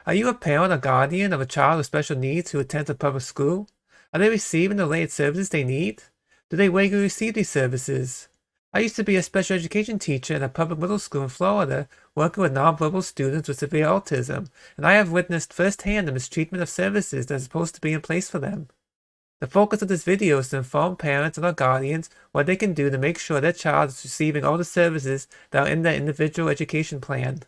Are you a parent or guardian of a child with special needs who attends a public school? Are they receiving the related services they need? Do they regularly receive these services? I used to be a special education teacher in a public middle school in Florida, working with nonverbal students with severe autism, and I have witnessed firsthand the mistreatment of services that is supposed to be in place for them. The focus of this video is to inform parents and our guardians what they can do to make sure their child is receiving all the services that are in their individual education plan.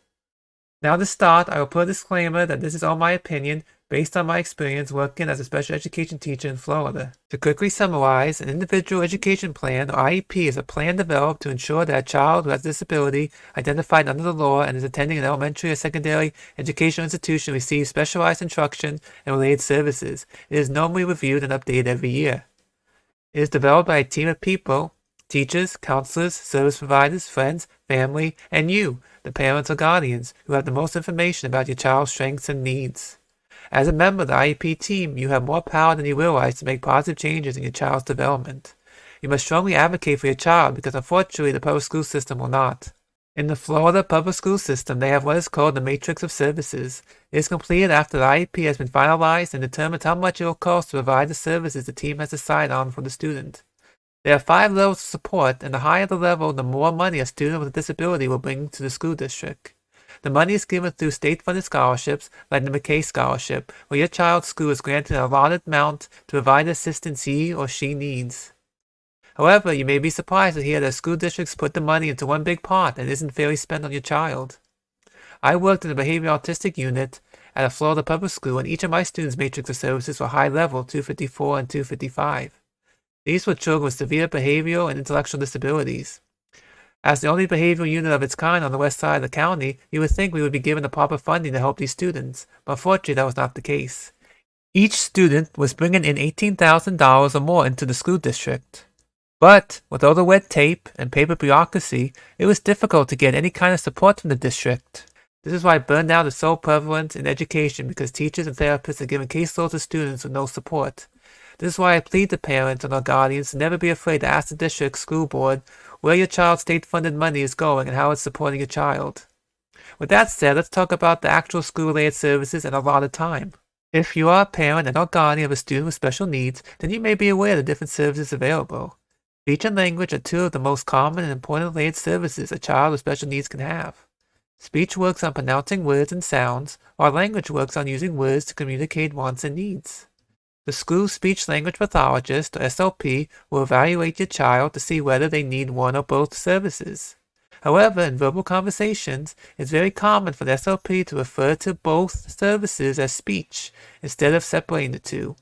Now to start, I will put a disclaimer that this is all my opinion based on my experience working as a special education teacher in Florida. To quickly summarize, an individual education plan, or IEP, is a plan developed to ensure that a child who has a disability identified under the law and is attending an elementary or secondary educational institution receives specialized instruction and related services. It is normally reviewed and updated every year. It is developed by a team of people, teachers, counselors, service providers, friends, family, and you, the parents or guardians, who have the most information about your child's strengths and needs. As a member of the IEP team, you have more power than you realize to make positive changes in your child's development. You must strongly advocate for your child because unfortunately the public school system will not. In the Florida public school system, they have what is called the Matrix of Services. It is completed after the IEP has been finalized and determines how much it will cost to provide the services the team has decided on for the student. There are 5 levels of support, and the higher the level, the more money a student with a disability will bring to the school district. The money is given through state-funded scholarships, like the McKay Scholarship, where your child's school is granted an allotted amount to provide the assistance he or she needs. However, you may be surprised to hear that school districts put the money into one big pot and isn't fairly spent on your child. I worked in the behavioral autistic unit at a Florida public school, and each of my students' matrix of services were high level, 254 and 255. These were children with severe behavioral and intellectual disabilities. As the only behavioral unit of its kind on the west side of the county, you would think we would be given the proper funding to help these students, but unfortunately that was not the case. Each student was bringing in $18,000 or more into the school district. But, with all the red tape and paper bureaucracy, it was difficult to get any kind of support from the district. This is why burnout is so prevalent in education, because teachers and therapists are given caseloads of students with no support. This is why I plead to parents and our guardians to never be afraid to ask the district school board where your child's state-funded money is going and how it's supporting your child. With that said, let's talk about the actual school-related services and allotted time. If you are a parent and or guardian of a student with special needs, then you may be aware of the different services available. Speech and language are 2 of the most common and important related services a child with special needs can have. Speech works on pronouncing words and sounds, while language works on using words to communicate wants and needs. The school speech-language pathologist, or SLP, will evaluate your child to see whether they need one or both services. However, in verbal conversations, it's very common for the SLP to refer to both services as speech, instead of separating the two.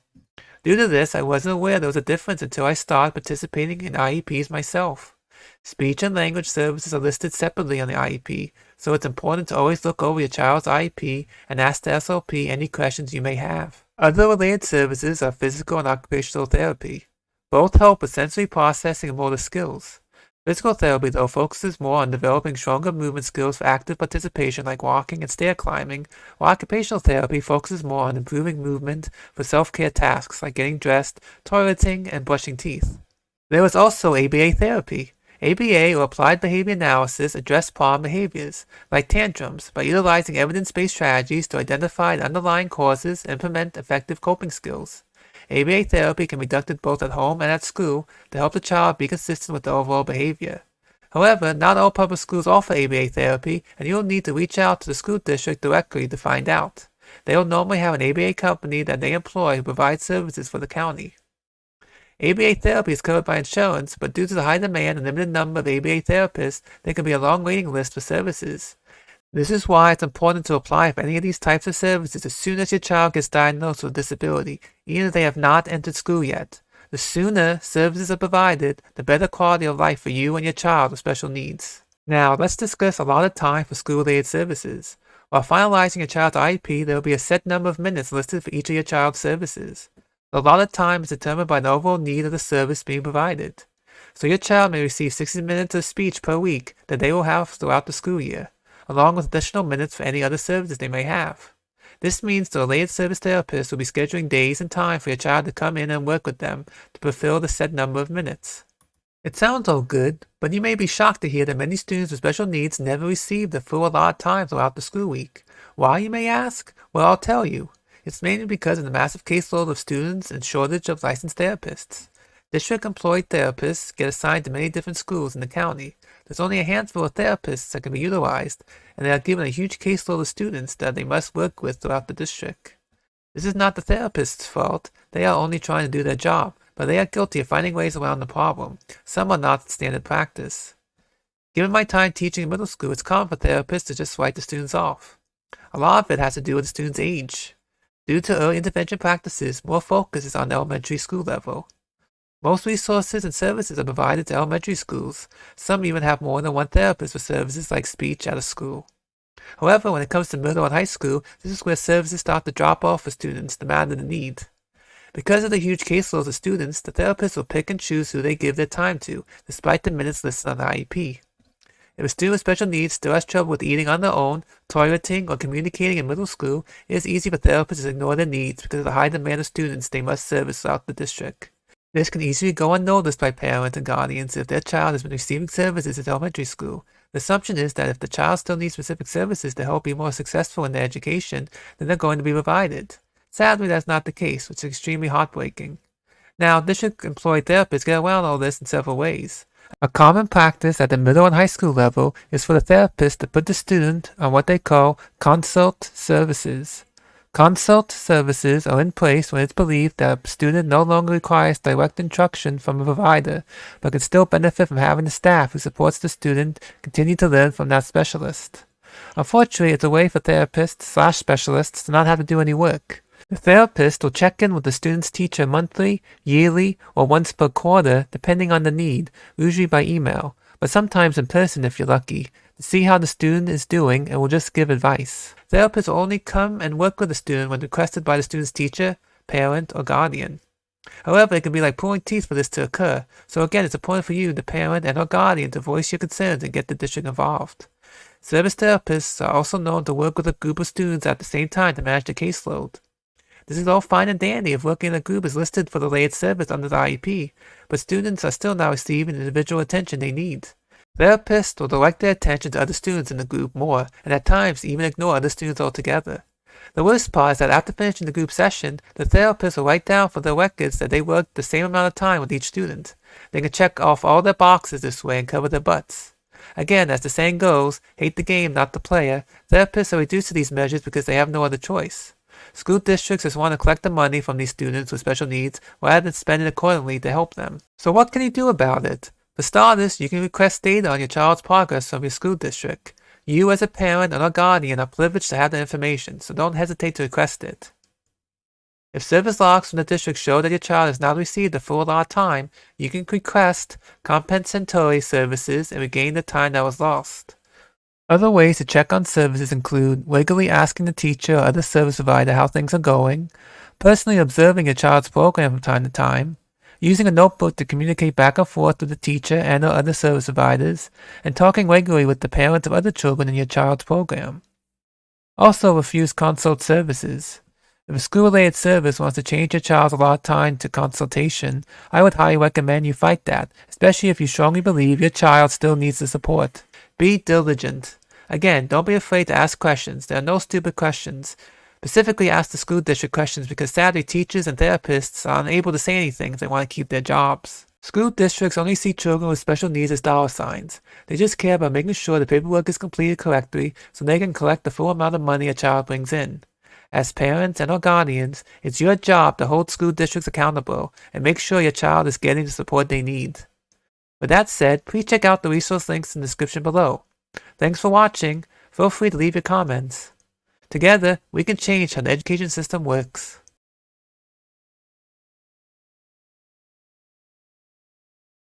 Due to this, I wasn't aware there was a difference until I started participating in IEPs myself. Speech and language services are listed separately on the IEP, so it's important to always look over your child's IEP and ask the SLP any questions you may have. Other related services are physical and occupational therapy. Both help with sensory processing and motor skills. Physical therapy, though, focuses more on developing stronger movement skills for active participation like walking and stair climbing, while occupational therapy focuses more on improving movement for self-care tasks like getting dressed, toileting, and brushing teeth. There is also ABA therapy. ABA, or Applied Behavior Analysis, address problem behaviors, like tantrums, by utilizing evidence-based strategies to identify the underlying causes and implement effective coping skills. ABA therapy can be conducted both at home and at school to help the child be consistent with the overall behavior. However, not all public schools offer ABA therapy, and you will need to reach out to the school district directly to find out. They will normally have an ABA company that they employ who provides services for the county. ABA therapy is covered by insurance, but due to the high demand and limited number of ABA therapists, there can be a long waiting list for services. This is why it's important to apply for any of these types of services as soon as your child gets diagnosed with a disability, even if they have not entered school yet. The sooner services are provided, the better quality of life for you and your child with special needs. Now, let's discuss allotted time for school-related services. While finalizing your child's IEP, there will be a set number of minutes listed for each of your child's services. The allotted time is determined by the overall need of the service being provided. So your child may receive 60 minutes of speech per week that they will have throughout the school year, along with additional minutes for any other services they may have. This means the related service therapist will be scheduling days and time for your child to come in and work with them to fulfill the set number of minutes. It sounds all good, but you may be shocked to hear that many students with special needs never receive the full allotted time throughout the school week. Why, you may ask? Well, I'll tell you. It's mainly because of the massive caseload of students and shortage of licensed therapists. District-employed therapists get assigned to many different schools in the county. There's only a handful of therapists that can be utilized, and they are given a huge caseload of students that they must work with throughout the district. This is not the therapist's fault. They are only trying to do their job, but they are guilty of finding ways around the problem. Some are not standard practice. Given my time teaching in middle school, it's common for therapists to just write the students off. A lot of it has to do with the student's age. Due to early intervention practices, more focus is on the elementary school level. Most resources and services are provided to elementary schools. Some even have more than one therapist for services like speech at a school. However, when it comes to middle and high school, this is where services start to drop off for students, no matter the need. Because of the huge caseloads of students, the therapists will pick and choose who they give their time to, despite the minutes listed on the IEP. If a student with special needs still has trouble with eating on their own, toileting, or communicating in middle school, it is easy for therapists to ignore their needs because of the high demand of students they must service throughout the district. This can easily go unnoticed by parents and guardians if their child has been receiving services at elementary school. The assumption is that if the child still needs specific services to help be more successful in their education, then they're going to be provided. Sadly, that's not the case, which is extremely heartbreaking. Now, district-employed therapists get around all this in several ways. A common practice at the middle and high school level is for the therapist to put the student on what they call consult services. Consult services are in place when it's believed that a student no longer requires direct instruction from a provider, but can still benefit from having a staff who supports the student continue to learn from that specialist. Unfortunately, it's a way for therapists/specialists to not have to do any work. The therapist will check in with the student's teacher monthly, yearly, or once per quarter, depending on the need, usually by email, but sometimes in person if you're lucky, to see how the student is doing and will just give advice. Therapists will only come and work with the student when requested by the student's teacher, parent, or guardian. However, it can be like pulling teeth for this to occur, so again, it's important for you, the parent and or guardian, to voice your concerns and get the district involved. Service therapists are also known to work with a group of students at the same time to manage the caseload. This is all fine and dandy if working in a group is listed for the related service under the IEP, but students are still not receiving the individual attention they need. Therapists will direct their attention to other students in the group more, and at times even ignore other students altogether. The worst part is that after finishing the group session, the therapist will write down for their records that they worked the same amount of time with each student. They can check off all their boxes this way and cover their butts. Again, as the saying goes, hate the game, not the player. Therapists are reduced to these measures because they have no other choice. School districts just want to collect the money from these students with special needs rather than spend it accordingly to help them. So what can you do about it? For starters, you can request data on your child's progress from your school district. You as a parent or a guardian are privileged to have the information, so don't hesitate to request it. If service logs from the district show that your child has not received the full allotted time, you can request compensatory services and regain the time that was lost. Other ways to check on services include regularly asking the teacher or other service provider how things are going, personally observing your child's program from time to time, using a notebook to communicate back and forth with the teacher and or other service providers, and talking regularly with the parents of other children in your child's program. Also, refuse consult services. If a school-related service wants to change your child's allotted time to consultation, I would highly recommend you fight that, especially if you strongly believe your child still needs the support. Be diligent. Again, don't be afraid to ask questions. There are no stupid questions. Specifically ask the school district questions because sadly teachers and therapists are unable to say anything if they want to keep their jobs. School districts only see children with special needs as dollar signs. They just care about making sure the paperwork is completed correctly so they can collect the full amount of money a child brings in. As parents and or guardians, it's your job to hold school districts accountable and make sure your child is getting the support they need. With that said, please check out the resource links in the description below. Thanks for watching. Feel free to leave your comments. Together, we can change how the education system works.